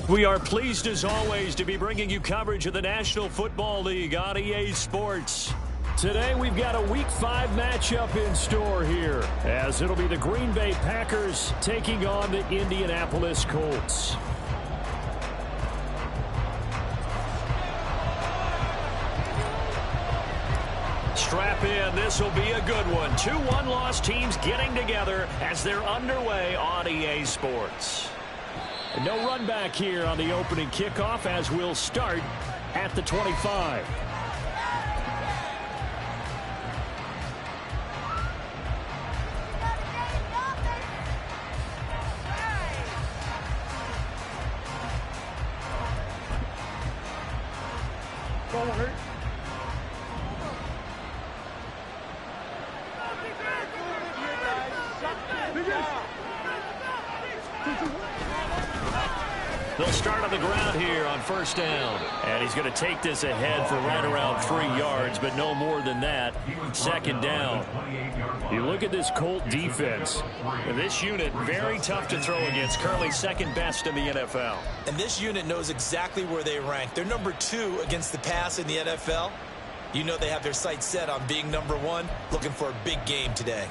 We are pleased as always to be bringing you coverage of the National Football League on EA Sports. Today we've got a Week 5 matchup in store here, as it'll be the Green Bay Packers taking on the Indianapolis Colts. Strap in, this will be a good one. 2 one-loss teams getting together as they're underway on EA Sports. No run back here on the opening kickoff as we'll start at the 25. They'll start on the ground here on first down. And he's going to take this ahead for right around 3 yards, but no more than that. Second down. You look at this Colt defense. This unit, very tough to throw against. Currently second best in the NFL. And this unit knows exactly where they rank. They're number 2 against the pass in the NFL. You know they have their sights set on being number 1, looking for a big game today.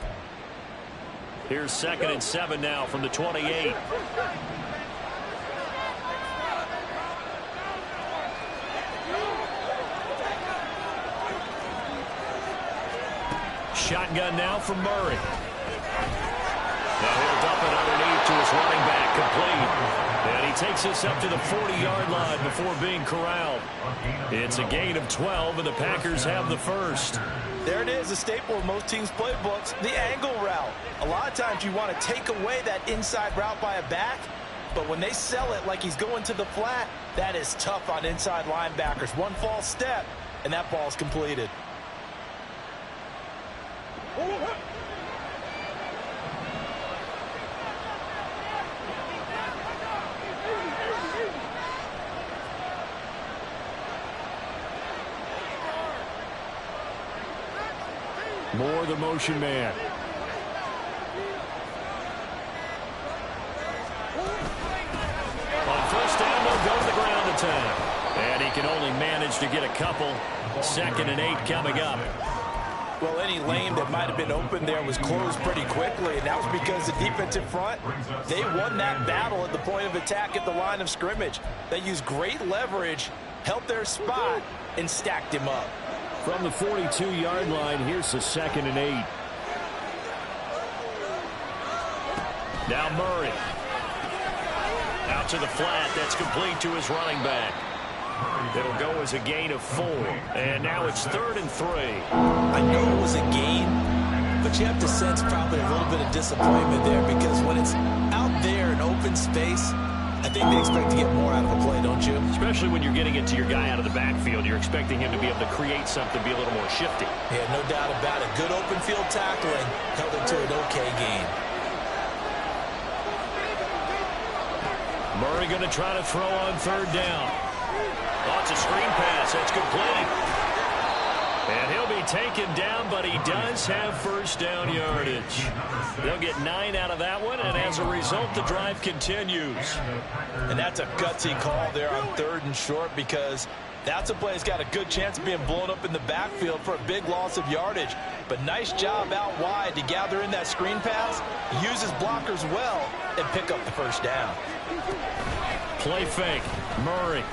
Here's 2nd and 7 now from the 28. Shotgun now from Murray. Now he'll dump it underneath to his running back, complete. And he takes us up to the 40-yard line before being corralled. It's a gain of 12, and the Packers have the first. There it is, a staple of most teams' playbooks, the angle route. A lot of times you want to take away that inside route by a back, but when they sell it like he's going to the flat, that is tough on inside linebackers. One false step, and that ball's completed. Moore, the motion man. On first down, they'll go to the ground attack. And he can only manage to get a couple. 2nd and 8 coming up. Well, any lane that might have been open there was closed pretty quickly, and that was because the defensive front, they won that battle at the point of attack at the line of scrimmage. They used great leverage, helped their spot, and stacked him up. From the 42-yard line, here's the 2nd and 8. Now Murray. Out to the flat. That's complete to his running back. It'll go as a gain of 4. And now it's 3rd and 3. I know it was a gain, but you have to sense probably a little bit of disappointment there, because when it's out there in open space, I think they expect to get more out of a play, don't you? Especially when you're getting it to your guy out of the backfield. You're expecting him to be able to create something, be a little more shifty. Yeah, no doubt about it. Good open field tackling held it to an okay gain. Murray going to try to throw on 3rd down. Oh, it's a screen pass. That's complete. And he'll be taken down, but he does have first down yardage. They'll get 9 out of that one, and as a result, the drive continues. And that's a gutsy call there on 3rd and short, because that's a play that's got a good chance of being blown up in the backfield for a big loss of yardage. But nice job out wide to gather in that screen pass, use his blockers well, and pick up the first down. Play fake. Murray.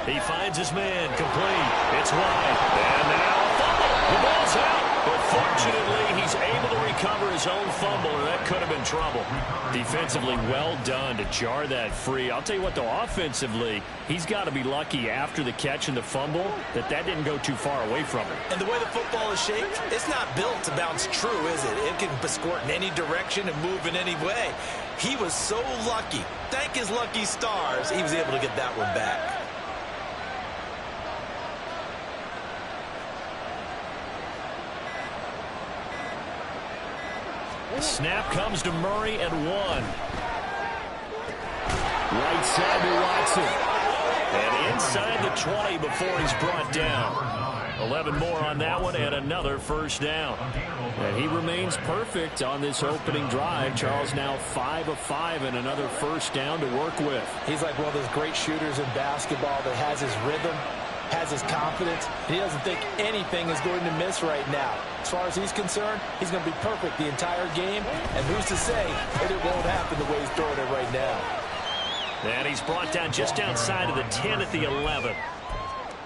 He finds his man, complete. It's wide. And now a fumble. The ball's out. But fortunately, he's able to recover his own fumble, or that could have been trouble. Defensively, well done to jar that free. I'll tell you what, though, offensively, he's got to be lucky after the catch and the fumble that didn't go too far away from him. And the way the football is shaped, it's not built to bounce true, is it? It can squirt in any direction and move in any way. He was so lucky. Thank his lucky stars, he was able to get that one back. Snap comes to Murray at 1. Right side to Watson. And inside the 20 before he's brought down. 11 more on that one and another first down. And he remains perfect on this opening drive. Charles now 5 of 5 and another first down to work with. He's like one of those great shooters in basketball that has his rhythm, has his confidence, and he doesn't think anything is going to miss right now. As far as he's concerned, he's going to be perfect the entire game, and who's to say that it won't happen the way he's throwing it right now. And he's brought down just outside of the 10 at the 11.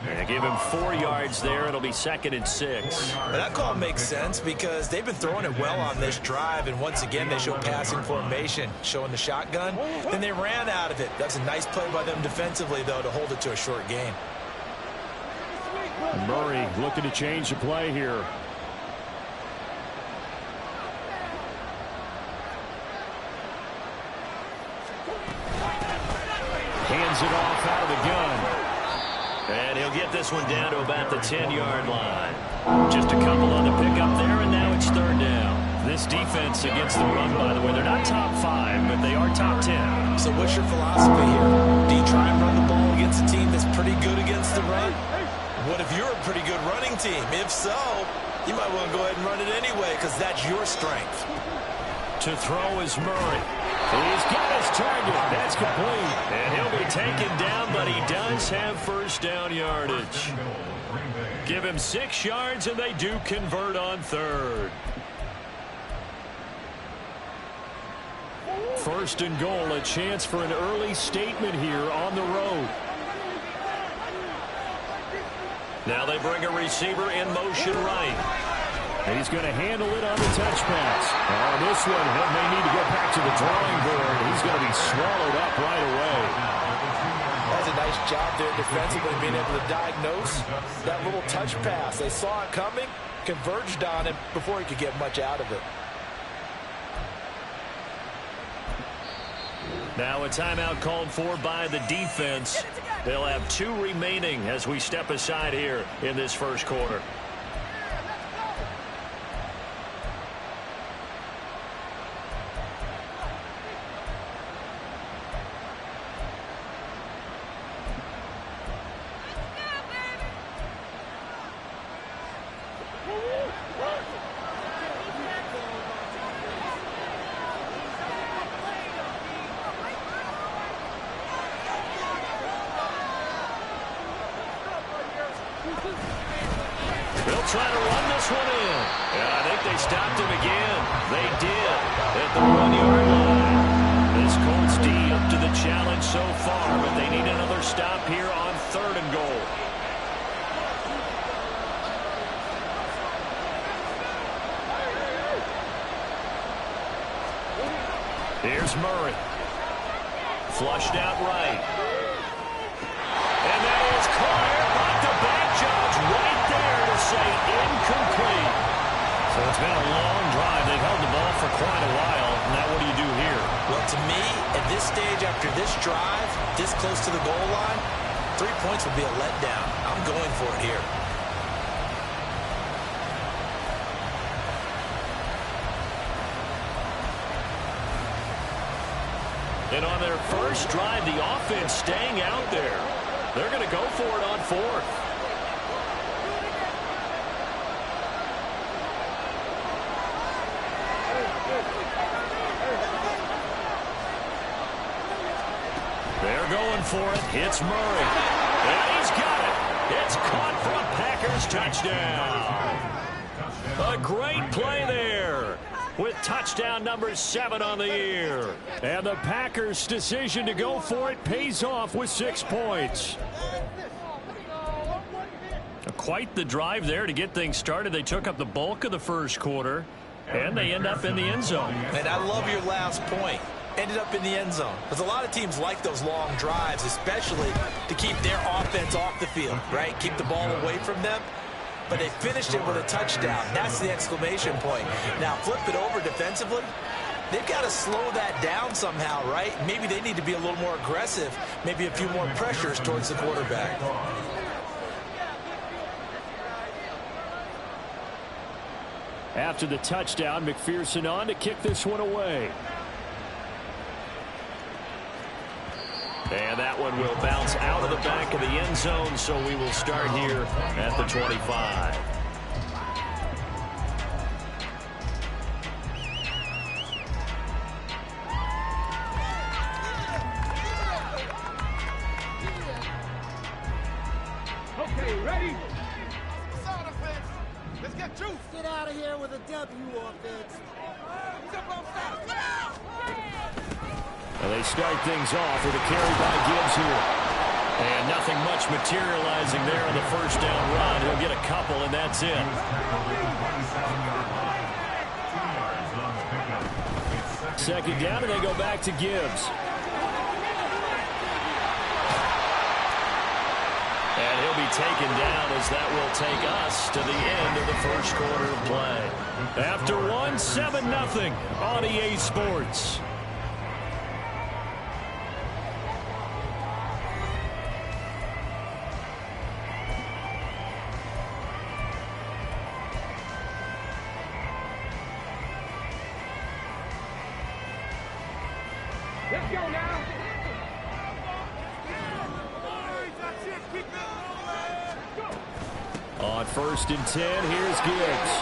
And give him 4 yards there. It'll be 2nd and 6. And that call makes sense because they've been throwing it well on this drive, and once again they show passing formation, showing the shotgun. Then they ran out of it. That's a nice play by them defensively, though, to hold it to a short gain. Murray looking to change the play here. Hands it off out of the gun. And he'll get this one down to about the 10-yard line. Just a couple on the pickup there, and now it's 3rd down. This defense against the run, by the way, they're not top 5, but they are top 10. So what's your philosophy here? Do you try and run the ball against a team that's pretty good against the run? What if you're a pretty good running team? If so, you might want to go ahead and run it anyway because that's your strength. To throw is Murray. He's got his target. That's complete. And he'll be taken down, but he does have first down yardage. Give him 6 yards, and they do convert on 3rd. 1st and goal, a chance for an early statement here on the road. Now they bring a receiver in motion right. And he's going to handle it on the touch pass. On this one, he may need to go back to the drawing board. He's going to be swallowed up right away. That's a nice job there defensively, being able to diagnose that little touch pass. They saw it coming, converged on him before he could get much out of it. Now a timeout called for by the defense. They'll have 2 remaining as we step aside here in this first quarter. They'll try to run this one in. And I think they stopped him again. They did at the 1-yard line. This Colts D up to the challenge so far, but they need another stop here on 3rd and goal. Here's Murray. Flushed out right. And that is caught by the back judge right there to say incomplete. So it's been a long drive. They've held the ball for quite a while. Now what do you do here? Well, to me, at this stage after this drive, this close to the goal line, 3 points would be a letdown. I'm going for it here. And on their first drive, the offense staying out there. They're going to go for it on 4th. They're going for it. It's Murray. And he's got it. It's caught for a Packers touchdown. A great play there, with touchdown number 7 on the year. And the Packers' decision to go for it pays off with 6 points. Quite the drive there to get things started. They took up the bulk of the first quarter, and they end up in the end zone. And I love your last point. Ended up in the end zone. Because a lot of teams like those long drives, especially to keep their offense off the field, right? Keep the ball away from them. But they finished it with a touchdown. That's the exclamation point. Now flip it over defensively. They've got to slow that down somehow, right? Maybe they need to be a little more aggressive. Maybe a few more pressures towards the quarterback. After the touchdown, McPherson on to kick this one away. And that one will bounce out of the back of the end zone, so we will start here at the 25. Okay, ready? Let's get juice. Get out of here with a W, offense. Well, they start things off with a carry by Gibbs here. And nothing much materializing there on the first down run. He'll get a couple, and that's it. Second down, and they go back to Gibbs. And he'll be taken down as that will take us to the end of the first quarter of play. After one, 7-0 on EA Sports. Let's go now. On 1st and 10, here's Gibbs.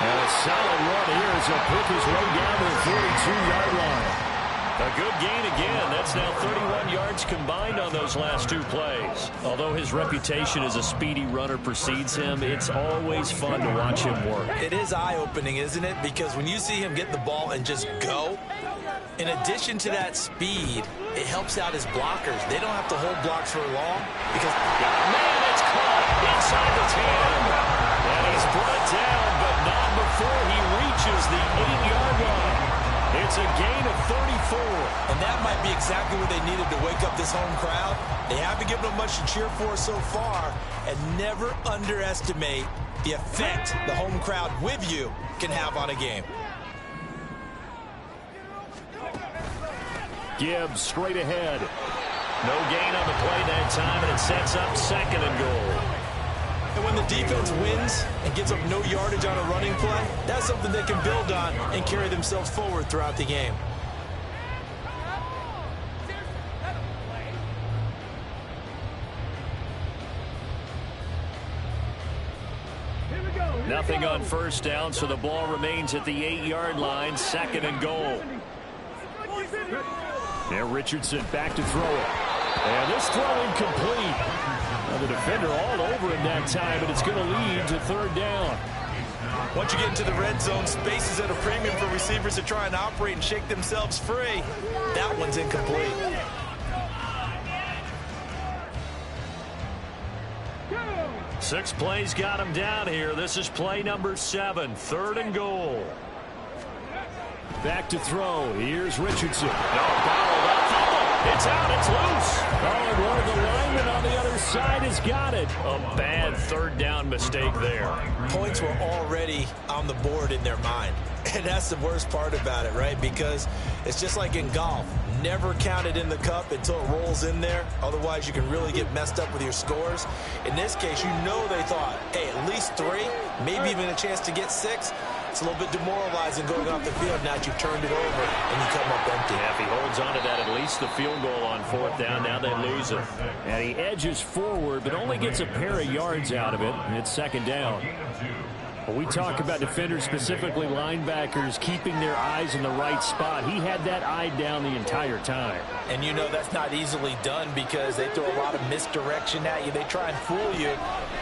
And a solid run here as he'll pick his way down to the 42-yard line. A good gain again. That's now 31 yards combined on those last two plays. Although his reputation as a speedy runner precedes him, it's always fun to watch him work. It is eye-opening, isn't it? Because when you see him get the ball and just go, in addition to that speed, it helps out his blockers. They don't have to hold blocks for long because... Man, it's caught inside the 10. And he's brought down, but not before he reaches the 8-yard line. It's a gain of 34. And that might be exactly what they needed to wake up this home crowd. They haven't given them much to cheer for so far. And never underestimate the effect the home crowd with you can have on a game. Gibbs straight ahead. No gain on the play that time, and it sets up 2nd and goal. And when the defense wins and gives up no yardage on a running play, that's something they can build on and carry themselves forward throughout the game. Nothing on first down, so the ball remains at the 8-yard line, 2nd and goal. Now Richardson back to throw it. And this throw incomplete. Well, the defender all over him that time, but it's going to lead to 3rd down. Once you get into the red zone, space is at a premium for receivers to try and operate and shake themselves free. That one's incomplete. Six plays got him down here. This is play number 7, 3rd and goal. Back to throw. Here's Richardson. It's out. It's loose. Oh, and one of the linemen on the other side has got it. A bad 3rd down mistake there. Points were already on the board in their mind. And that's the worst part about it, right? Because it's just like in golf. Never count it in the cup until it rolls in there. Otherwise, you can really get messed up with your scores. In this case, you know they thought, hey, at least 3, maybe even a chance to get 6. It's a little bit demoralizing going off the field now that you've turned it over and you come up empty. Yeah, if he holds on to that, at least the field goal on 4th down. Now they lose it. And he edges forward, but only gets a pair of yards out of it. And it's 2nd down. When we talk about defenders, specifically linebackers, keeping their eyes in the right spot, he had that eye down the entire time. And you know that's not easily done because they throw a lot of misdirection at you. They try and fool you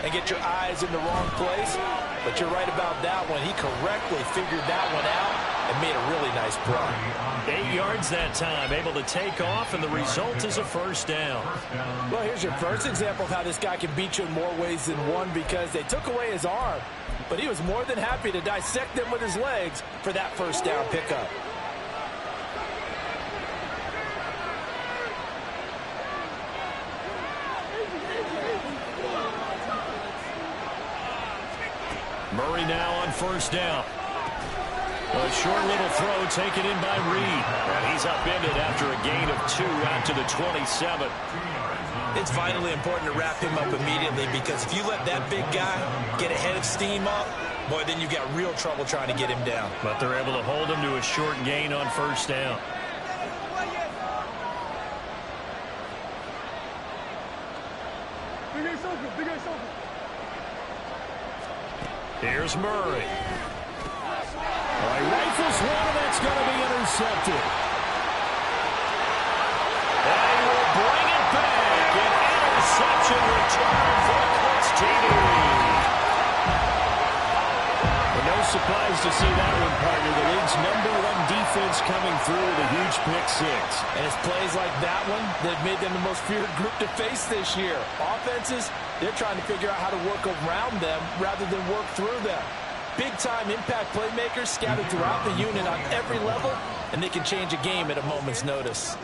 and get your eyes in the wrong place. But you're right about that one. He correctly figured that one out and made a really nice play. 8 yards that time, able to take off, and the result is a 1st down. Well, here's your first example of how this guy can beat you in more ways than one because they took away his arm. But he was more than happy to dissect them with his legs for that 1st down pickup. Murray now on 1st down. A short little throw taken in by Reed. And he's upended after a gain of 2 out to the 27. It's vitally important to wrap him up immediately because if you let that big guy get a head of steam up, boy, then you've got real trouble trying to get him down. But they're able to hold him to a short gain on 1st down. Here's Murray. All right, rifles one, and that's going to be intercepted. They will bring it back. An interception return for the Colts TD. Well, no surprise to see that one, partner. The league's #1 defense coming through with a huge pick six. And it's plays like that one that made them the most feared group to face this year. Offenses, they're trying to figure out how to work around them rather than work through them. Big-time impact playmakers scattered throughout the unit on every level, and they can change a game at a moment's notice.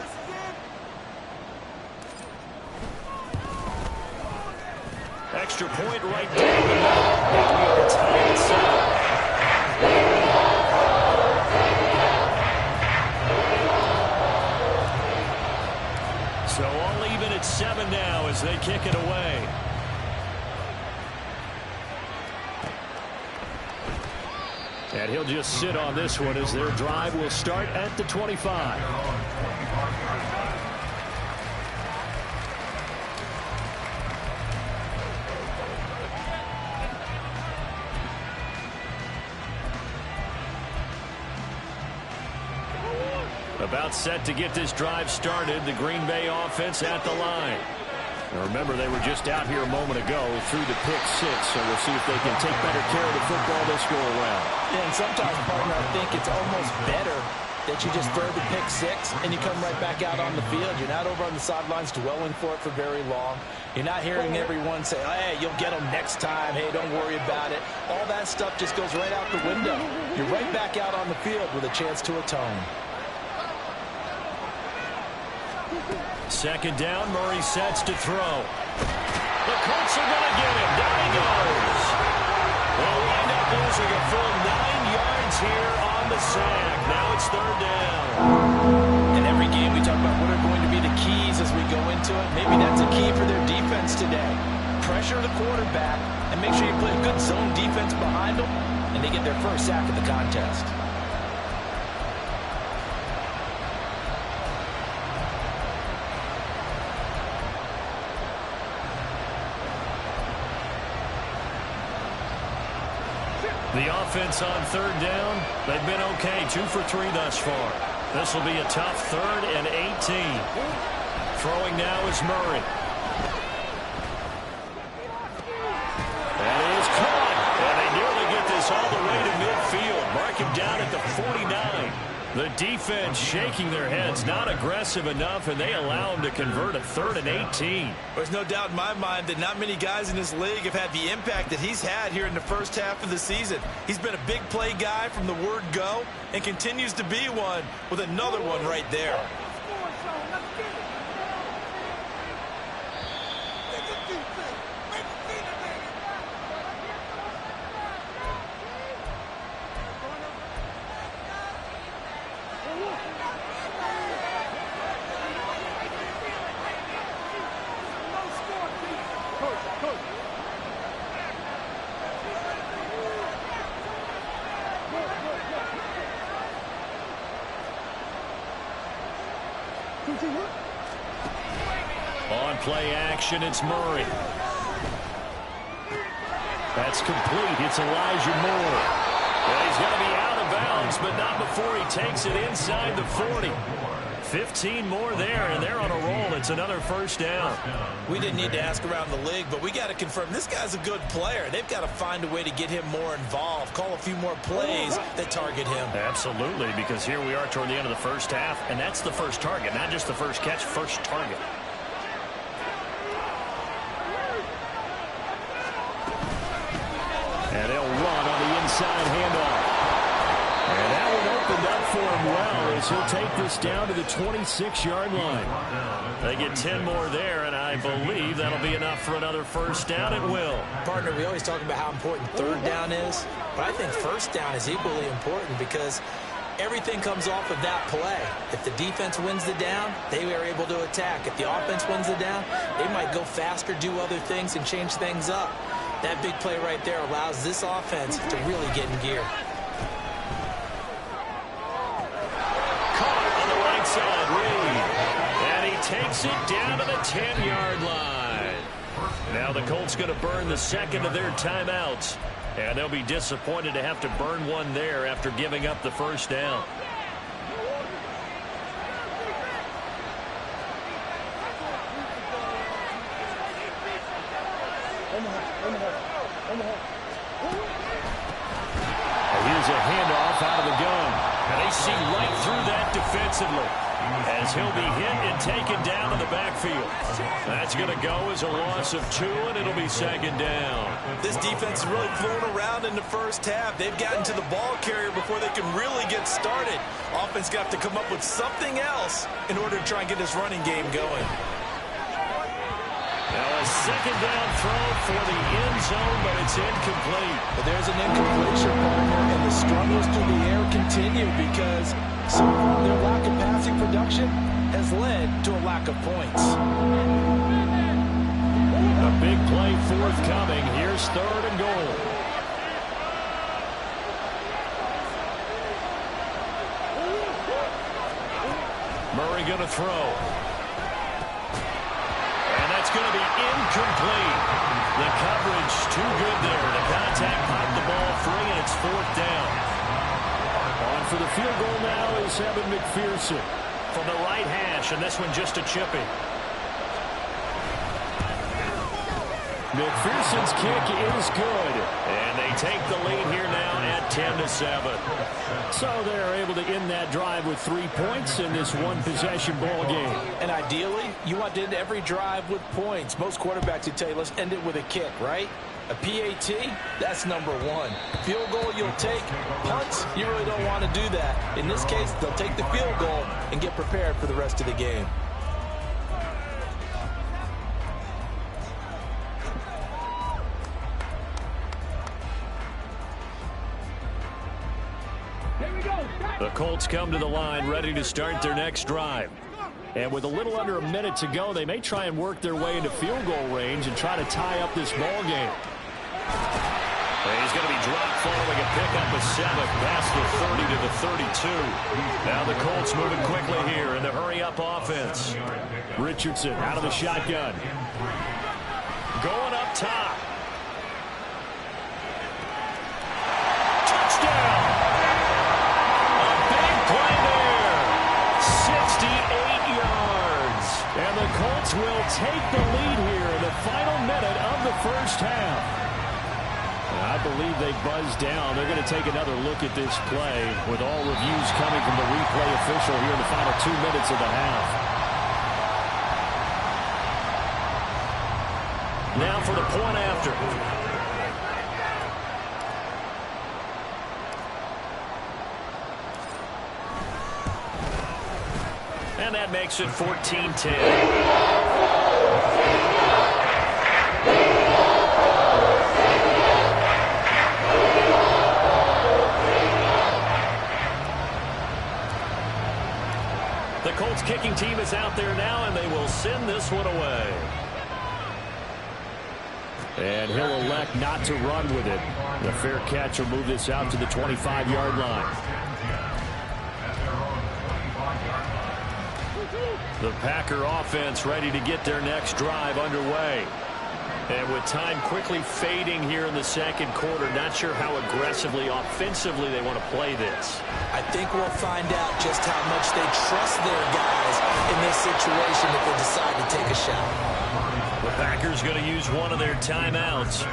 Extra point right down the middle. And we are tied at 7. So all even at 7 now as they kick it away. And he'll just sit on this one as their drive will start at the 25. About set to get this drive started. The Green Bay offense at the line. Now remember, they were just out here a moment ago through the pick six, so we'll see if they can take better care of the football this go around. Yeah, and sometimes, partner, I think it's almost better that you just throw the pick six and you come right back out on the field. You're not over on the sidelines dwelling for it for very long. You're not hearing everyone say, hey, you'll get them next time. Hey, don't worry about it. All that stuff just goes right out the window. You're right back out on the field with a chance to atone. Second down, Murray sets to throw. The Colts are going to get him. Down he goes. They'll wind up losing a full 9 yards here on the sack. Now it's third down. In every game, we talk about what are going to be the keys as we go into it. Maybe that's a key for their defense today. Pressure the quarterback and make sure you put a good zone defense behind them, and they get their first sack of the contest. The offense on third down, they've been okay, 2 for 3 thus far. This will be a tough 3rd and 18. Throwing now is Murray. That is caught, and they nearly get this all the way to midfield. Mark him down at the 49. The defense shaking their heads, not aggressive enough, and they allow him to convert a 3rd and 18. There's no doubt in my mind that not many guys in this league have had the impact that he's had here in the first half of the season. He's been a big play guy from the word go and continues to be one with another one right there. On play action, it's Murray. That's complete. It's Elijah Moore. Well, he's going to be out of bounds, but not before he takes it inside the 40. 15 more there, and they're on a roll. It's another first down. We didn't need to ask around the league, but we got to confirm this guy's a good player. They've got to find a way to get him more involved, call a few more plays that target him. Absolutely, because here we are toward the end of the first half, and that's the first target, not just the first catch, first target. And they'll run on the inside handoff. And that one opened up for him well as he'll take this down to the 26-yard line. They get 10 more there, and I believe that'll be enough for another first down at will. Partner, we always talk about how important third down is, but I think first down is equally important because everything comes off of that play. If the defense wins the down, they are able to attack. If the offense wins the down, they might go faster, do other things, and change things up. That big play right there allows this offense to really get in gear. Caught on the right side, Reed. And he takes it down to the 10-yard line. Now the Colts going to burn the second of their timeouts. And they'll be disappointed to have to burn one there after giving up the first down. Here's a handoff out of the gun. And they see right through that defensively as he'll be hit and taken down in the backfield. That's going to go as a loss of 2, and it'll be second down. This defense is really flown around in the first half. They've gotten to the ball carrier before they can really get started. Offense got to come up with something else in order to try and get this running game going. Now a second down throw for the end zone, but it's incomplete. But there's an incompletion, partner, and the struggles through the air continue because so far their lack of passing production has led to a lack of points. A big play forthcoming. Here's 3rd and goal. Murray going to throw. It's going to be incomplete. The coverage too good there. The contact popped the ball free, and it's 4th down. On for the field goal now is Evan McPherson. From the right hash, and this one just a chipping. McPherson's kick is good. And they take the lead here now at 10-7. So they're able to end that drive with 3 points in this one-possession ball game. And ideally, you want to end every drive with points. Most quarterbacks would tell you, let's end it with a kick, right? A PAT, that's number 1. Field goal you'll take. Punts, you really don't want to do that. In this case, they'll take the field goal and get prepared for the rest of the game. The Colts come to the line ready to start their next drive. And with a little under a minute to go, they may try and work their way into field goal range and try to tie up this ball game. He's going to be dropped following a pickup of 7 past the 30 to the 32. Now the Colts moving quickly here in the hurry-up offense. Richardson out of the shotgun. Going up top. Touchdown! And the Colts will take the lead here in the final minute of the first half. And I believe they buzzed down. They're going to take another look at this play with all reviews coming from the replay official here in the final 2 minutes of the half. Now for the point after. And that makes it 14-10. The Colts kicking team is out there now, and they will send this one away. And he'll elect not to run with it. The fair catch will move this out to the 25-yard line. The Packer offense ready to get their next drive underway. And with time quickly fading here in the second quarter, not sure how aggressively, offensively they want to play this. I think we'll find out just how much they trust their guys in this situation if they decide to take a shot. The Packers going to use one of their timeouts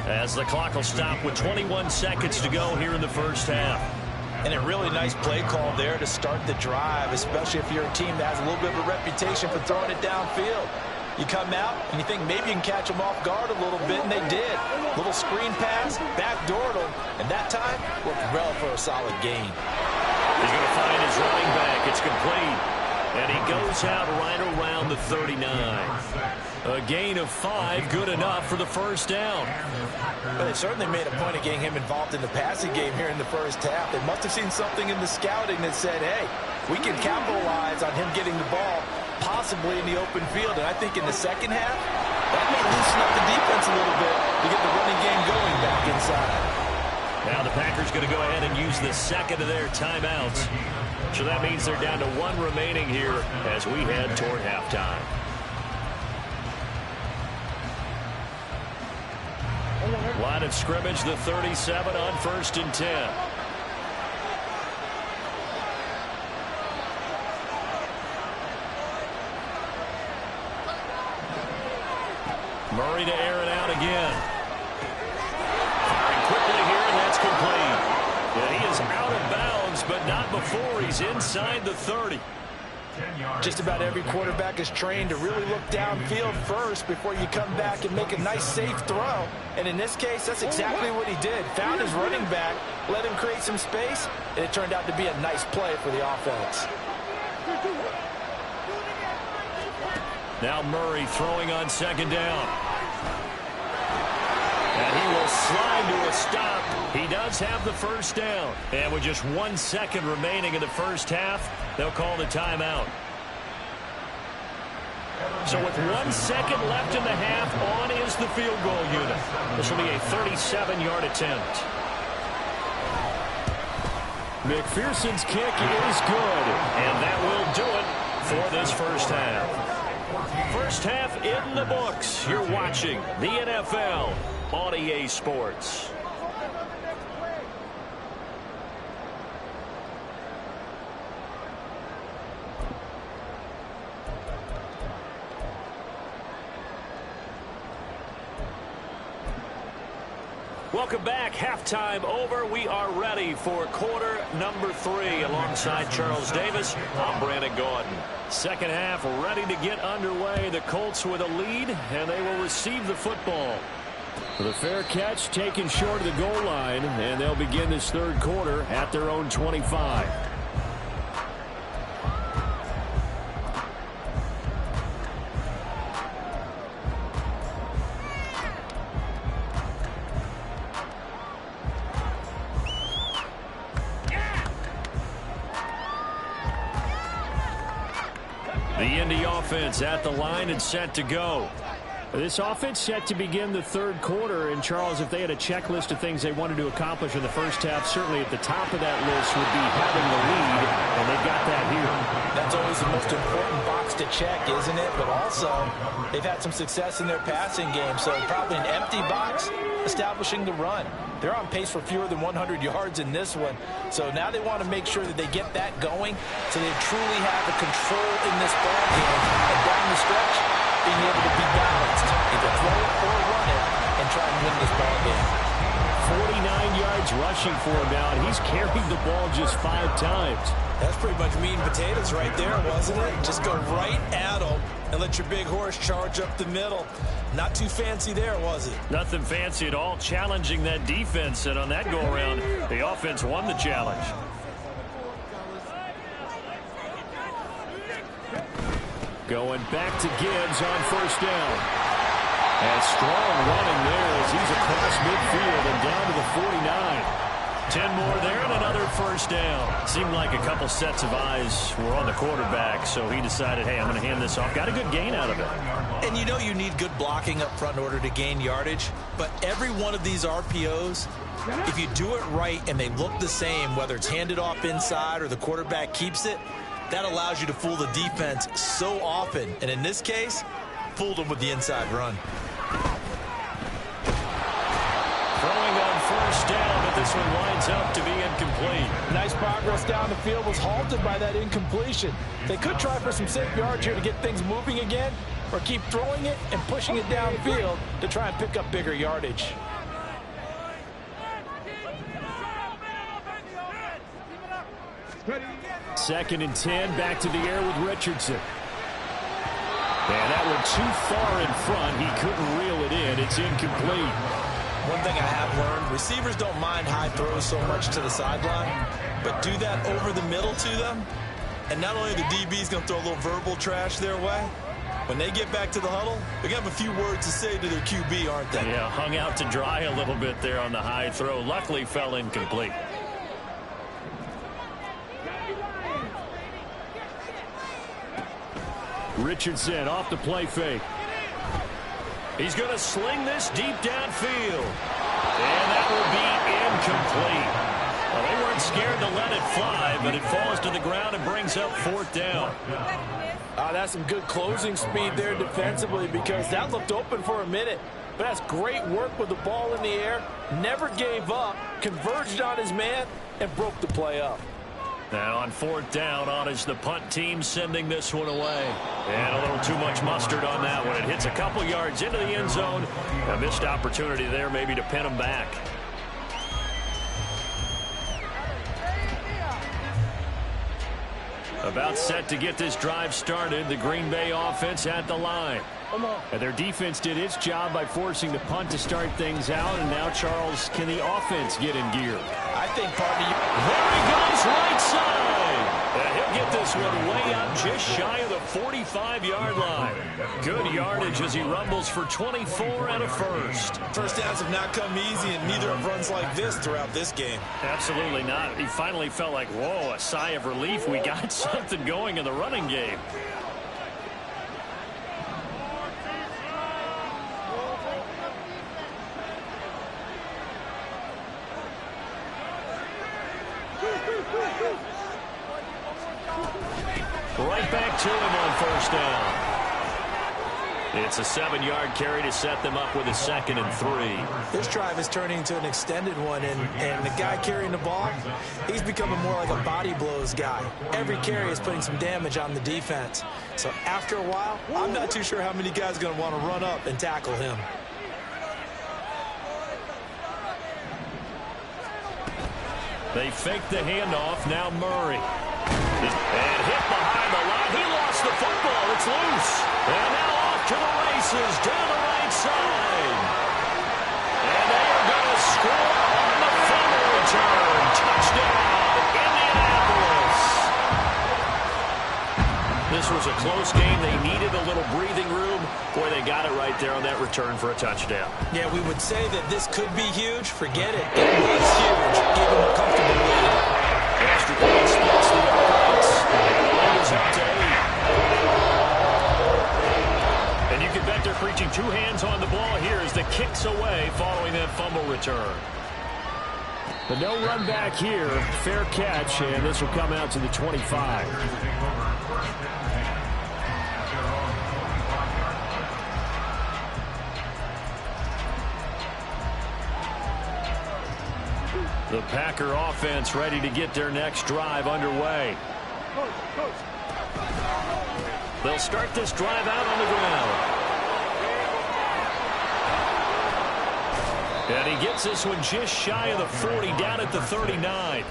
as the clock will stop with 21 seconds to go here in the first half. And a really nice play call there to start the drive, especially if you're a team that has a little bit of a reputation for throwing it downfield. You come out and you think maybe you can catch them off guard a little bit, and they did. Little screen pass, backdoored them, and that time worked well for a solid gain. He's going to find his running back. It's complete. And he goes out right around the 39. A gain of 5, good enough for the first down. But they certainly made a point of getting him involved in the passing game here in the first half. They must have seen something in the scouting that said, hey, we can capitalize on him getting the ball possibly in the open field. And I think in the second half, that may loosen up the defense a little bit to get the running game going back inside. Now the Packers going to go ahead and use the second of their timeouts. So that means they're down to 1 remaining here as we head toward halftime. Line of scrimmage, the 37 on 1st and 10. Murray to air it out again. Firing quickly here, and that's complete. And he is out of bounds, but not before he's inside the 30. Just about every quarterback is trained to really look downfield first before you come back and make a nice, safe throw. And in this case, that's exactly what he did. Found his running back, let him create some space, and it turned out to be a nice play for the offense. Now Murray throwing on 2nd down. And he will slide to a stop. He does have the 1st down. And with just 1 second remaining in the 1st half, they'll call the timeout. So with 1 second left in the half, on is the field goal unit. This will be a 37-yard attempt. McPherson's kick is good. And that will do it for this 1st half. 1st half in the books. You're watching the NFL on EA Sports. Welcome back. Halftime over. We are ready for quarter number 3. Alongside Charles Davis, I'm Brandon Gordon. 2nd half ready to get underway. The Colts with a lead, and they will receive the football. The fair catch taken short of the goal line, and they'll begin this 3rd quarter at their own 25. The Indy offense at the line and set to go. This offense set to begin the 3rd quarter. And, Charles, if they had a checklist of things they wanted to accomplish in the 1st half, certainly at the top of that list would be having the lead, and they've got that here. That's always the most important box to check, isn't it? But also, they've had some success in their passing game, so probably an empty box establishing the run. They're on pace for fewer than 100 yards in this one. So now they want to make sure that they get that going so they truly have the control in this ball game. And down the stretch, being able to be balanced, either throw it or run it, and try and win this ball game. 49 yards rushing for him now, and he's carried the ball just 5 times. That's pretty much meat and potatoes right there, wasn't it? Just go right at them and let your big horse charge up the middle. Not too fancy there, was it? Nothing fancy at all, challenging that defense, and on that go-around, the offense won the challenge. Going back to Gibbs on 1st down. And strong running there as he's across midfield and down to the 49. 10 more there and another 1st down. Seemed like a couple sets of eyes were on the quarterback, so he decided, hey, I'm going to hand this off. Got a good gain out of it. And you know you need good blocking up front in order to gain yardage, but every one of these RPOs, if you do it right and they look the same, whether it's handed off inside or the quarterback keeps it, that allows you to fool the defense so often. And in this case, fooled them with the inside run. Throwing on 1st down, but this one winds up to be incomplete. Nice progress down the field was halted by that incompletion. They could try for some safe yards here to get things moving again, or keep throwing it and pushing it downfield to try and pick up bigger yardage. Second and 10, back to the air with Richardson. And that one too far in front. He couldn't reel it in. It's incomplete. One thing I have learned, receivers don't mind high throws so much to the sideline, but do that over the middle to them, and not only the DB's going to throw a little verbal trash their way, when they get back to the huddle, they're going to have a few words to say to their QB, aren't they? Yeah, hung out to dry a little bit there on the high throw. Luckily fell incomplete. Richardson off the play fake. He's going to sling this deep downfield. And that will be incomplete. Well, they weren't scared to let it fly, but it falls to the ground and brings up 4th down. That's some good closing speed there defensively, because that looked open for a minute. But that's great work with the ball in the air. Never gave up, converged on his man, and broke the play up. Now on 4th down, on is the punt team sending this one away. And a little too much mustard on that one. It hits a couple yards into the end zone. A missed opportunity there maybe to pin them back. About set to get this drive started. The Green Bay offense at the line. And their defense did its job by forcing the punt to start things out. And now, Charles, can the offense get in gear? I think, partner, there he goes, right side. And he'll get this one way up just shy of the 45-yard line. Good yardage as he rumbles for 24 and a first. First downs have not come easy, and neither have runs like this throughout this game. Absolutely not. He finally felt like, whoa, a sigh of relief. We got something going in the running game. Right back to him on first down. It's a 7-yard carry to set them up with a 2nd and 3. This drive is turning into an extended one, and the guy carrying the ball, he's becoming more like a body blows guy. Every carry is putting some damage on the defense. So after a while, I'm not too sure how many guys are going to want to run up and tackle him. They fake the handoff. Now Murray. And hit behind the line. He lost the football. It's loose. And now off to the races down the right side. And they are going to score on the fumble return. Touchdown, Indianapolis. This was a close game. They needed a little breathing room. Boy, they got it right there on that return for a touchdown. Yeah, we would say that this could be huge. Forget it. It was huge. Give them a comfortable lead. Extra point splits the offense. It was up to 8. And you can bet they're preaching 2 hands on the ball here as the kick's away following that fumble return. But no run back here. Fair catch, and this will come out to the 25. The Packer offense ready to get their next drive underway. They'll start this drive out on the ground. And he gets this one just shy of the 40, down at the 39.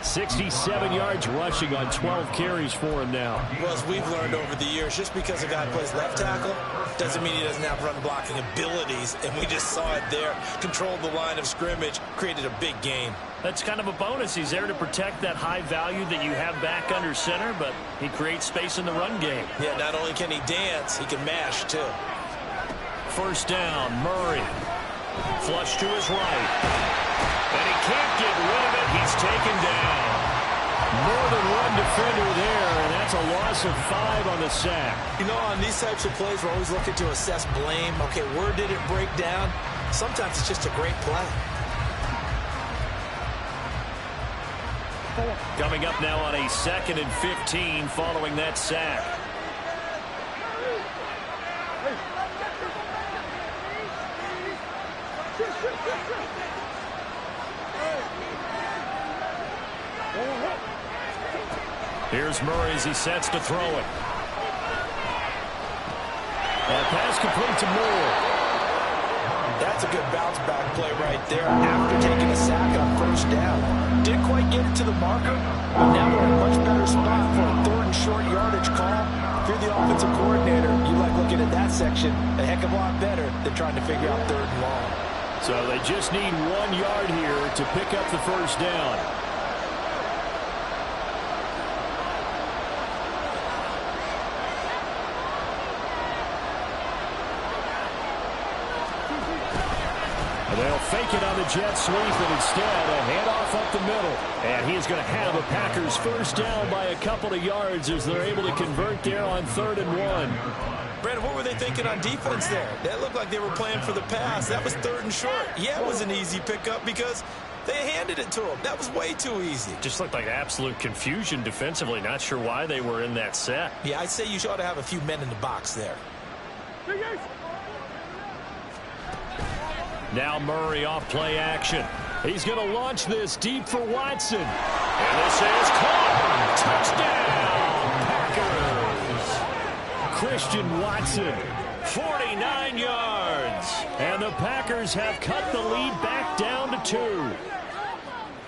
67 yards rushing on 12 carries for him now. Well, as we've learned over the years, just because a guy plays left tackle doesn't mean he doesn't have run blocking abilities, and we just saw it there. Controlled the line of scrimmage, created a big gain. That's kind of a bonus. He's there to protect that high value that you have back under center, but he creates space in the run game. Yeah, not only can he dance, he can mash, too. First down, Murray. Flush to his right. And he can't get rid of it. He's taken down. More than one defender there, and that's a loss of 5 on the sack. You know, on these types of plays, we're always looking to assess blame. Okay, where did it break down? Sometimes it's just a great play. Coming up now on a 2nd and 15 following that sack. Here's Murray as he sets to throw it. And pass complete to Moore. That's a good bounce back play right there after taking a sack on first down. Didn't quite get it to the marker, but now they're in a much better spot for a 3rd and short yardage call. If you're the offensive coordinator, you like looking at that section a heck of a lot better than trying to figure out 3rd and long. So they just need 1 yard here to pick up the first down. They'll fake it on the jet sweep, and instead a handoff up the middle. And he is going to have a Packers first down by a couple of yards as they're able to convert there on 3rd and 1. Brandon, what were they thinking on defense there? That looked like they were playing for the pass. That was 3rd and short. Yeah, it was an easy pickup because they handed it to him. That was way too easy. Just looked like absolute confusion defensively. Not sure why they were in that set. Yeah, I'd say you ought to have a few men in the box there. Now Murray off play action. He's going to launch this deep for Watson. And this is caught. Touchdown, Packers. Christian Watson. 49 yards. And the Packers have cut the lead back down to 2.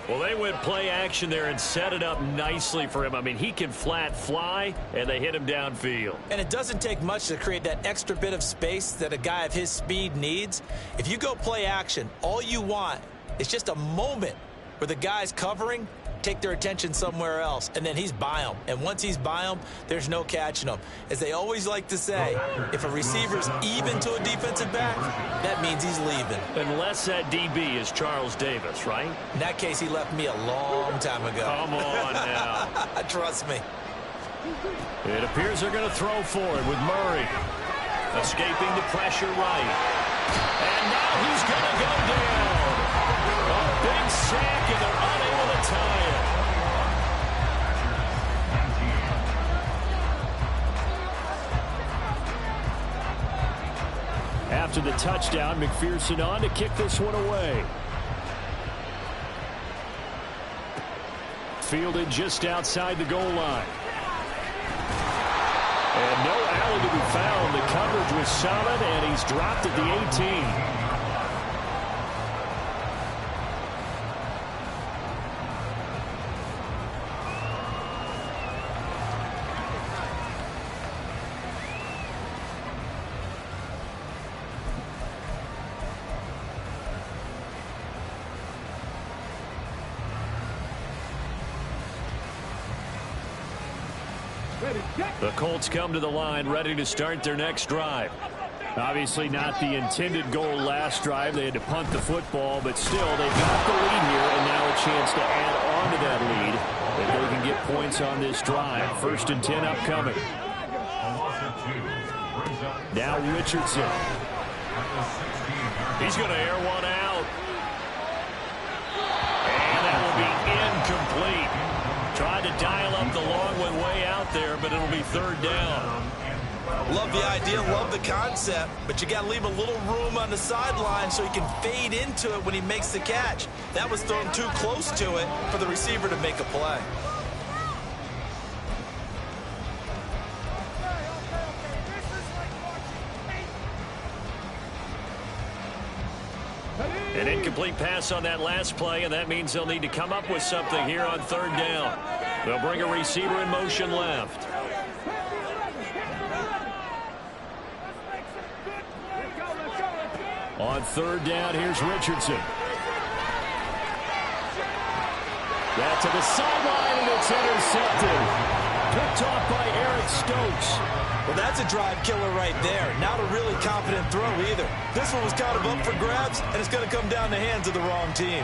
Well, they went play action there and set it up nicely for him. I mean, he can flat fly, and they hit him downfield. And it doesn't take much to create that extra bit of space that a guy of his speed needs. If you go play action, all you want is just a moment where the guy's covering, take their attention somewhere else, and then he's by him. And once he's by him, there's no catching him. As they always like to say, if a receiver's even to a defensive back, that means he's leaving. Unless that DB is Charles Davis, right? In that case, he left me a long time ago. Come on now. Trust me. It appears they're going to throw for it with Murray. Escaping the pressure right. And now he's going to go down. A big sack, and they're unable to tie it. After the touchdown, McPherson on to kick this one away. Fielded just outside the goal line. And no alley to be found. The coverage was solid, and he's dropped at the 18. The Colts come to the line ready to start their next drive. Obviously not the intended goal last drive. They had to punt the football, but still they've got the lead here, and now a chance to add on to that lead if they can get points on this drive. 1st and 10 upcoming. Now Richardson. He's going to air one out. And that will be incomplete. Tried to dial up the long one way out there, but it'll be 3rd down. Love the idea, love the concept, but you got to leave a little room on the sideline so he can fade into it when he makes the catch. That was thrown too close to it for the receiver to make a play. An incomplete pass on that last play, and that means they'll need to come up with something here on 3rd down. They'll bring a receiver in motion left. On 3rd down, here's Richardson. That to the sideline, and it's intercepted. Picked off by Eric Stokes. Well, that's a drive killer right there. Not a really confident throw either. This one was kind of up for grabs, and it's going to come down the hands of the wrong team.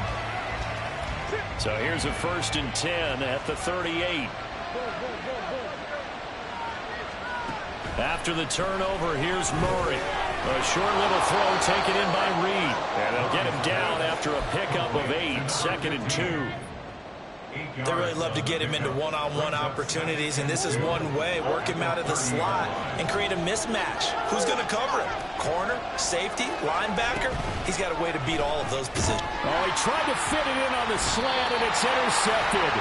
So here's a 1st and 10 at the 38. After the turnover, here's Murray. A short little throw taken in by Reed. And they'll get him down after a pickup of 8, 2nd and 2. They really love to get him into one-on-one opportunities, and this is one way. Work him out of the slot and create a mismatch. Who's going to cover him? Corner, safety, linebacker? He's got a way to beat all of those positions. Oh, he tried to fit it in on the slant, and it's intercepted.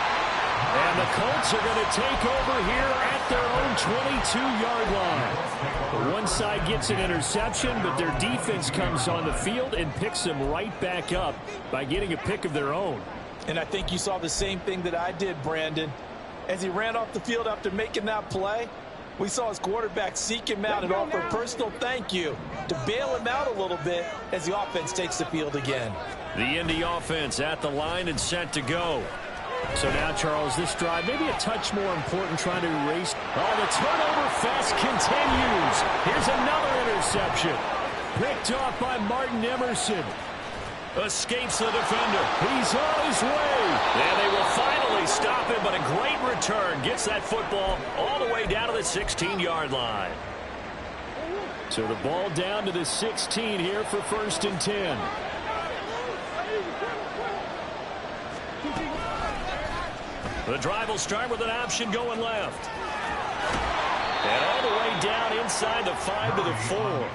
And the Colts are going to take over here at their own 22-yard line. One side gets an interception, but their defense comes on the field and picks them right back up by getting a pick of their own. And I think you saw the same thing that I did, Brandon. As he ran off the field after making that play, we saw his quarterback seek him out and offer a personal thank you to bail him out a little bit as the offense takes the field again. The Indy offense at the line and set to go. So now, Charles, this drive maybe a touch more important, trying to erase. Oh, the turnover fest continues. Here's another interception. Picked off by Martin Emerson. Escapes the defender. He's on his way. And they will finally stop him, but a great return. Gets that football all the way down to the 16-yard line. So the ball down to the 16 here for 1st and 10. The drive will start with an option going left. And all the way down inside the 5 to the 4.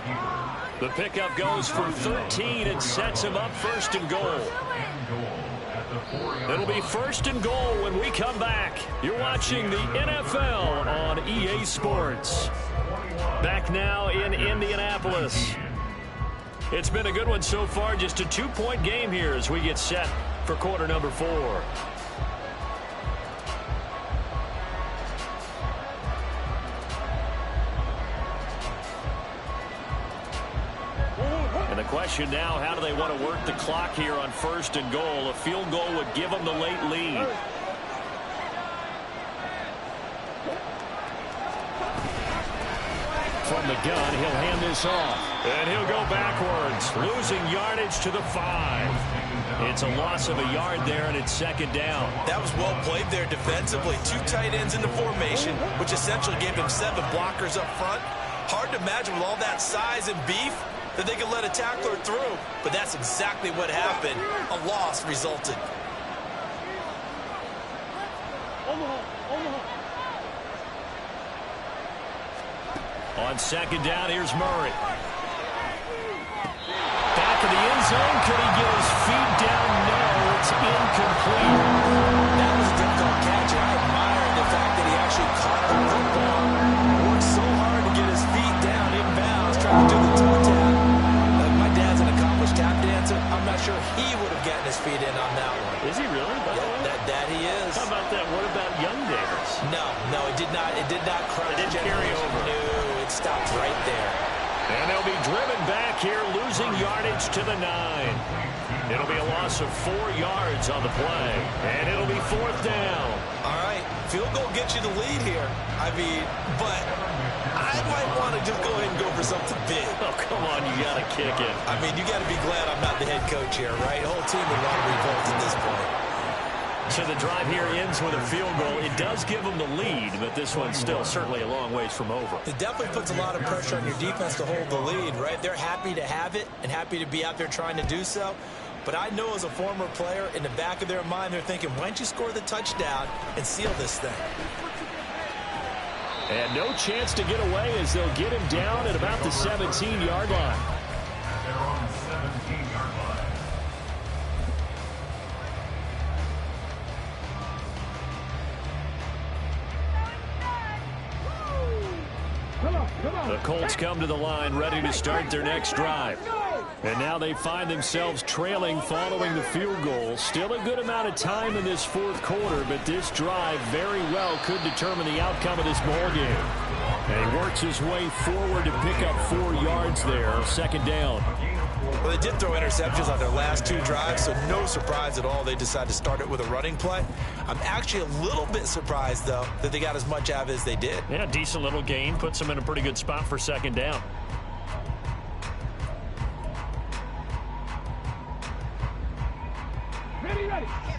The pickup goes for 13 and sets him up first and goal. It'll be first and goal when we come back. You're watching the NFL on EA Sports. Back now in Indianapolis. It's been a good one so far. Just a 2-point game here as we get set for quarter number 4. And the question now, how do they want to work the clock here on first and goal? A field goal would give them the late lead. From the gun, he'll hand this off. And he'll go backwards, losing yardage to the 5. It's a loss of a yard there, and it's second down. That was well played there defensively. 2 tight ends in the formation, which essentially gave him 7 blockers up front. Hard to imagine with all that size and beef that they could let a tackler through, but that's exactly what happened. A loss resulted. On second down, here's Murray. Back of the end zone. Could he get his feet down? No, it's incomplete. That was a difficult catch, and I admire the fact that he actually caught the football. Worked so hard to get his feet down inbounds, trying to do the toe tap. My dad's an accomplished tap dancer. I'm not sure he would have gotten his feet in on that one. Is he really? That he is. How about that? What about Young Davis? No, it did not. It did not crush. It didn't carry over. No, it stopped right there. And they'll be driven back here, losing yardage to the 9. It'll be a loss of 4 yards on the play, and it'll be fourth down. All right, field goal gets you the lead here. I mean, but I might want to just go ahead and go for something big. Oh, come on, you got to kick it. I mean, you got to be glad I'm not the head coach here, right? The whole team would want to revolt at this point. So the drive here ends with a field goal. It does give them the lead, but this one's still certainly a long ways from over. It definitely puts a lot of pressure on your defense to hold the lead, right? They're happy to have it and happy to be out there trying to do so. But I know as a former player, in the back of their mind, they're thinking, why don't you score the touchdown and seal this thing? And no chance to get away as they'll get him down at about the 17-yard line. They're on the 17-yard line. The Colts come to the line ready to start their next drive. And now they find themselves trailing following the field goal. Still a good amount of time in this fourth quarter, but this drive very well could determine the outcome of this ball game. And he works his way forward to pick up 4 yards there, second down. Well, they did throw interceptions on their last 2 drives, so no surprise at all they decided to start it with a running play. I'm actually a little bit surprised, though, that they got as much out of it as they did. Yeah, decent little gain. Puts them in a pretty good spot for second down. Ready.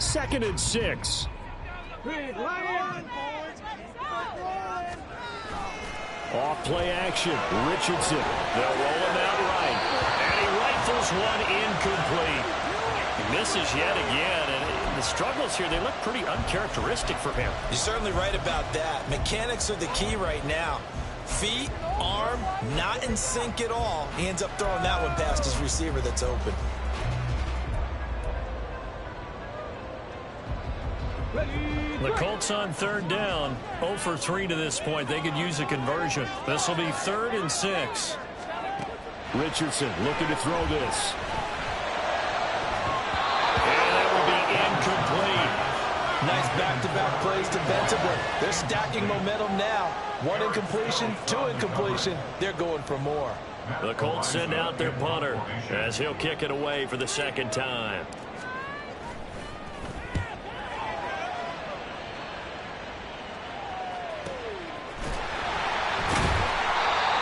2nd and 6. Off play action. Richardson. They'll roll him out right. And he rifles one incomplete. He misses yet again. And the struggles here, they look pretty uncharacteristic for him. You're certainly right about that. Mechanics are the key right now. Feet, arm, not in sync at all. He ends up throwing that one past his receiver that's open. The Colts on third down. 0 for 3 to this point. They could use a conversion. This will be 3rd and 6. Richardson looking to throw this. And that will be incomplete. Nice back-to-back plays defensively. They're stacking momentum now. 1 incompletion, 2 incompletion. They're going for more. The Colts send out their punter as he'll kick it away for the second time.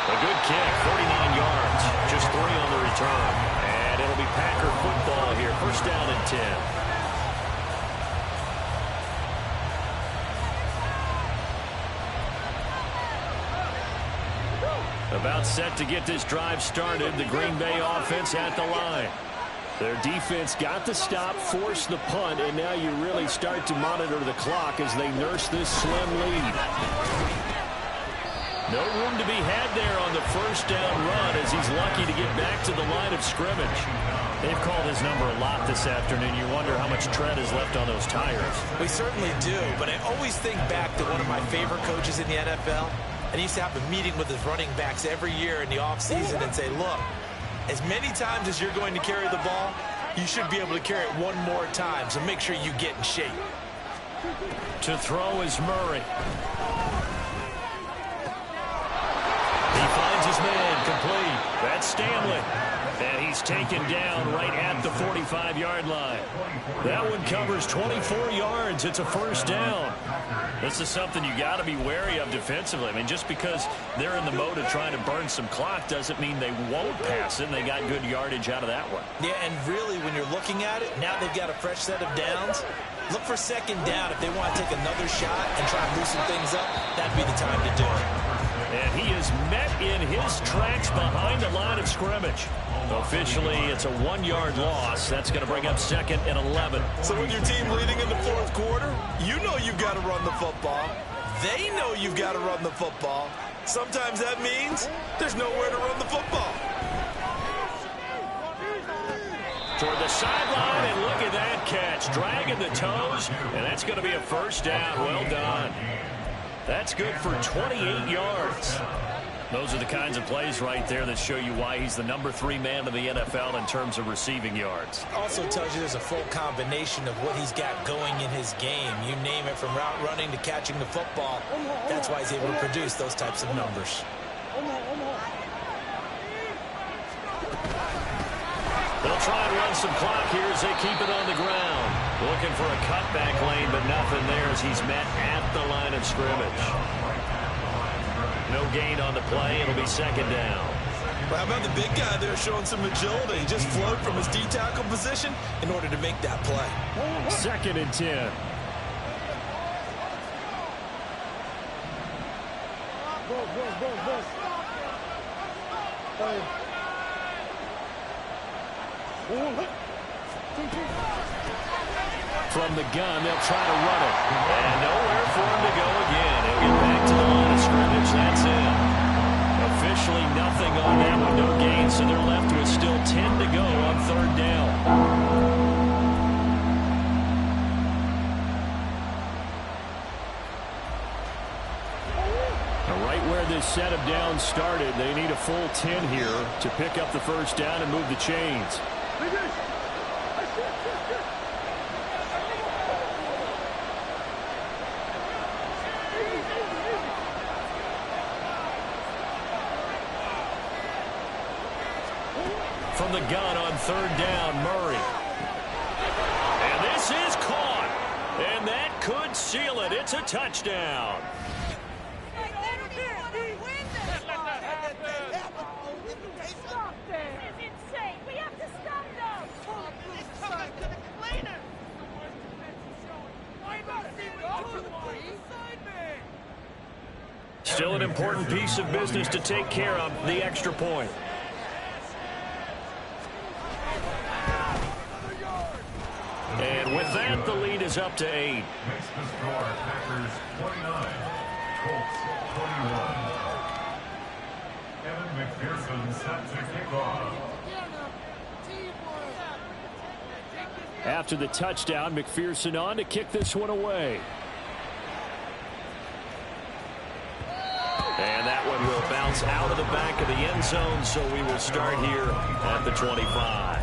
A good kick, 49 yards, just 3 on the return. And it'll be Packer football here, first down and 10. About set to get this drive started. The Green Bay offense at the line. Their defense got the stop, forced the punt, and now you really start to monitor the clock as they nurse this slim lead. No room to be had there on the first down run as he's lucky to get back to the line of scrimmage. They've called his number a lot this afternoon. You wonder how much tread is left on those tires. We certainly do, but I always think back to one of my favorite coaches in the NFL. And he used to have a meeting with his running backs every year in the offseason and say, look, as many times as you're going to carry the ball, you should be able to carry it one more time, so make sure you get in shape. To throw is Murray. He finds his man complete. That's Stanley. And he's taken down right at the 45-yard line. That one covers 24 yards. It's a first down. This is something you got to be wary of defensively. I mean, just because they're in the mode of trying to burn some clock doesn't mean they won't pass it. And they got good yardage out of that one. Yeah, and really, when you're looking at it, now they've got a fresh set of downs. Look for second down if they want to take another shot and try and loosen things up. That'd be the time to do it. And he is met in his tracks behind the line of scrimmage. Officially, it's a 1-yard loss. That's going to bring up second and 11. So with your team leading in the fourth quarter, you know you've got to run the football. They know you've got to run the football. Sometimes that means there's nowhere to run the football. Toward the sideline, and look at that catch. Dragging the toes, and that's going to be a first down. Well done. That's good for 28 yards. Those are the kinds of plays right there that show you why he's the number 3 man in the NFL in terms of receiving yards. Also tells you there's a full combination of what he's got going in his game. You name it, from route running to catching the football. That's why he's able to produce those types of numbers. They'll try and run some clock here as they keep it on the ground. Looking for a cutback lane, but nothing there as he's met at the line of scrimmage. No gain on the play. It'll be second down. Well, how about the big guy there showing some agility? He just flowed from his D-tackle position in order to make that play. Second and 10. From the gun, they'll try to run it. And nowhere for him to go again. He'll get back to the line of scrimmage. That's it. Officially nothing on that one. No gain, so they're left with still 10 to go on third down. Right where this set of downs started, they need a full 10 here to pick up the first down and move the chains. From the gun on third down, Murray. And this is caught. And that could seal it. It's a touchdown. Still an important piece of business to take care of, the extra point. And with that, the lead is up to 8. Makes the score Packers 29, Colts 21. Kevin McPherson set to kick off. After the touchdown, McPherson on to kick this one away. And that one will bounce out of the back of the end zone, so we will start here at the 25.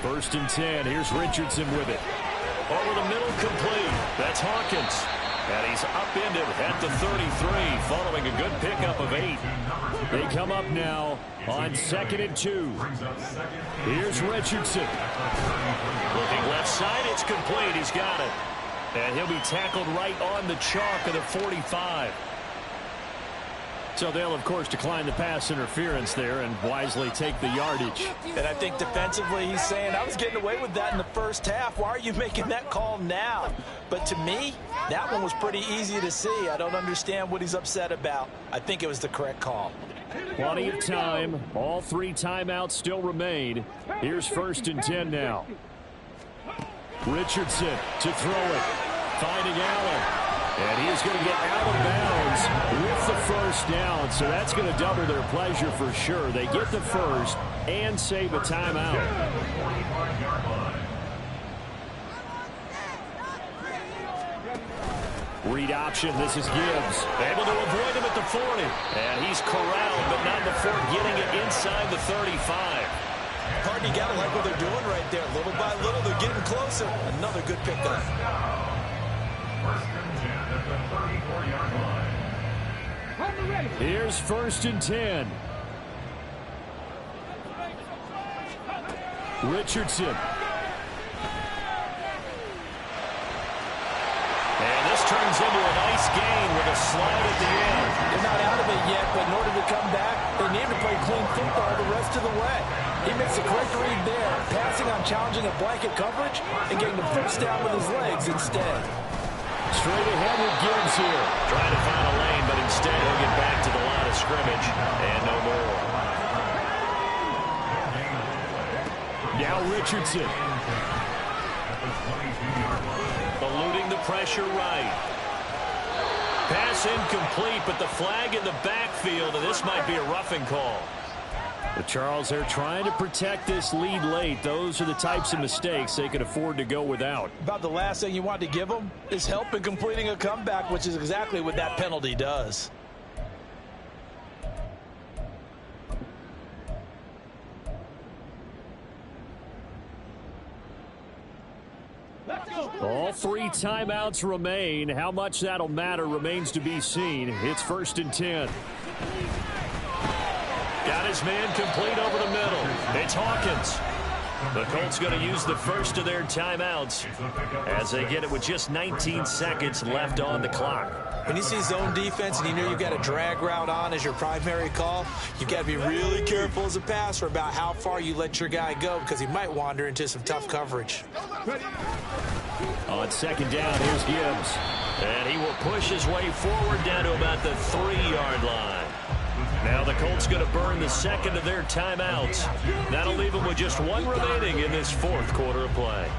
First and 10. Here's Richardson with it. Over the middle, complete. That's Hawkins. And he's upended at the 33 following a good pickup of 8. They come up now on second and 2. Here's Richardson. Looking left side, it's complete. He's got it. And he'll be tackled right on the chalk of the 45. So they'll, of course, decline the pass interference there and wisely take the yardage. And I think defensively he's saying, I was getting away with that in the first half. Why are you making that call now? But to me, that one was pretty easy to see. I don't understand what he's upset about. I think it was the correct call. Plenty of time. All 3 timeouts still remain. Here's 1st and 10 now. Richardson to throw it. Finding Allen. And he is going to get out of bounds with the first down. So that's going to double their pleasure for sure. They get the first and save a timeout. Read option. This is Gibbs. Able to avoid him at the 40. And he's corralled, but not before getting it inside the 35. Pardon, you got to like what they're doing right there. Little by little, they're getting closer. Another good pickup. Here's 1st and 10. Richardson. And this turns into a nice gain with a slide at the end. They're not out of it yet, but in order to come back, they need to play clean football the rest of the way. He makes a correct read there, passing on challenging a blanket coverage and getting the first down with his legs instead. Straight ahead with Gibbs here. Trying to find a lane, but instead he'll get back to the line of scrimmage and no more. Now Richardson. Eluding the pressure right. Pass incomplete, but the flag in the backfield, and this might be a roughing call. The Charles, they're trying to protect this lead late. Those are the types of mistakes they could afford to go without. About the last thing you want to give them is help in completing a comeback, which is exactly what that penalty does. All 3 timeouts remain. How much that'll matter remains to be seen. It's 1st and 10. Got his man complete over the middle. It's Hawkins. The Colts going to use the first of their timeouts as they get it with just 19 seconds left on the clock. When you see zone defense and you know you've got a drag route on as your primary call, you've got to be really careful as a passer about how far you let your guy go because he might wander into some tough coverage. On 2nd down, here's Gibbs. And he will push his way forward down to about the 3-yard line. Now the Colts going to burn the second of their timeouts. That'll leave them with just 1 remaining in this 4th quarter of play.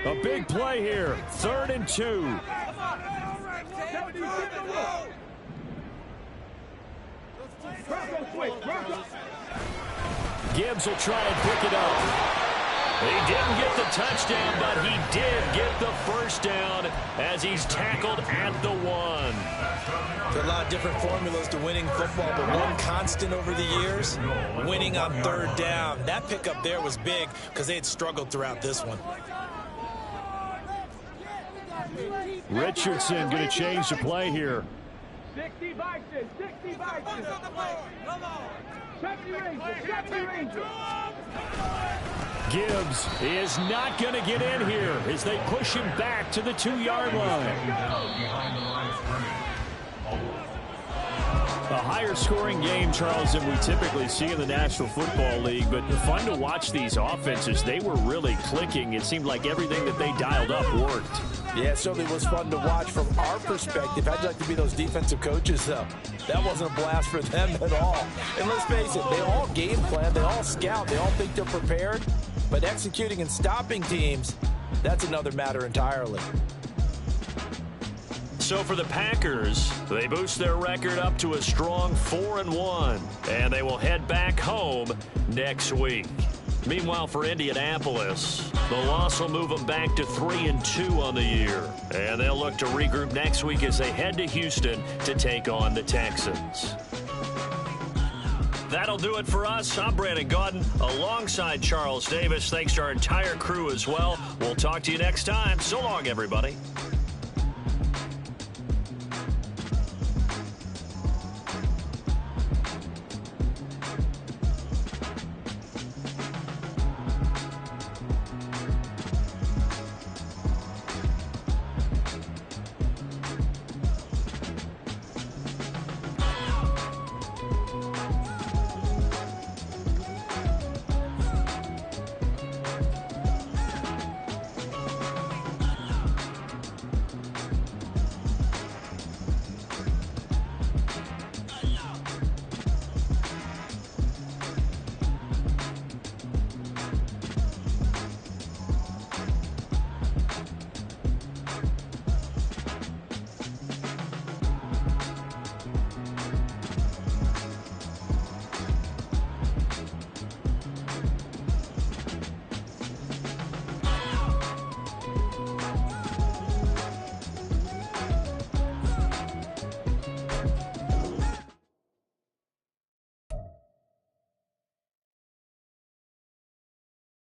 A big play here. 3rd and 2. Gibbs will try and pick it up. He didn't get the touchdown, but he did get the first down as he's tackled at the 1. There are a lot of different formulas to winning football, but one constant over the years, winning on 3rd down. That pickup there was big because they had struggled throughout this one. Richardson going to change the play here. 60 Vikings, 60 Vikings. Come on. 70 Rangers, 70 Rangers. Gibbs is not going to get in here as they push him back to the 2-yard line. A higher scoring game, Charles, than we typically see in the National Football League, but fun to watch these offenses. They were really clicking. It seemed like everything that they dialed up worked. Yeah, it certainly was fun to watch from our perspective. How'd you like to be those defensive coaches, though? That wasn't a blast for them at all. And let's face it, they all game plan, they all scout, they all think they're prepared. But executing and stopping teams, that's another matter entirely. So for the Packers, they boost their record up to a strong 4-1, and they will head back home next week. Meanwhile, for Indianapolis, the loss will move them back to 3-2 on the year, and they'll look to regroup next week as they head to Houston to take on the Texans. That'll do it for us. I'm Brandon Gaudin alongside Charles Davis. Thanks to our entire crew as well. We'll talk to you next time. So long, everybody.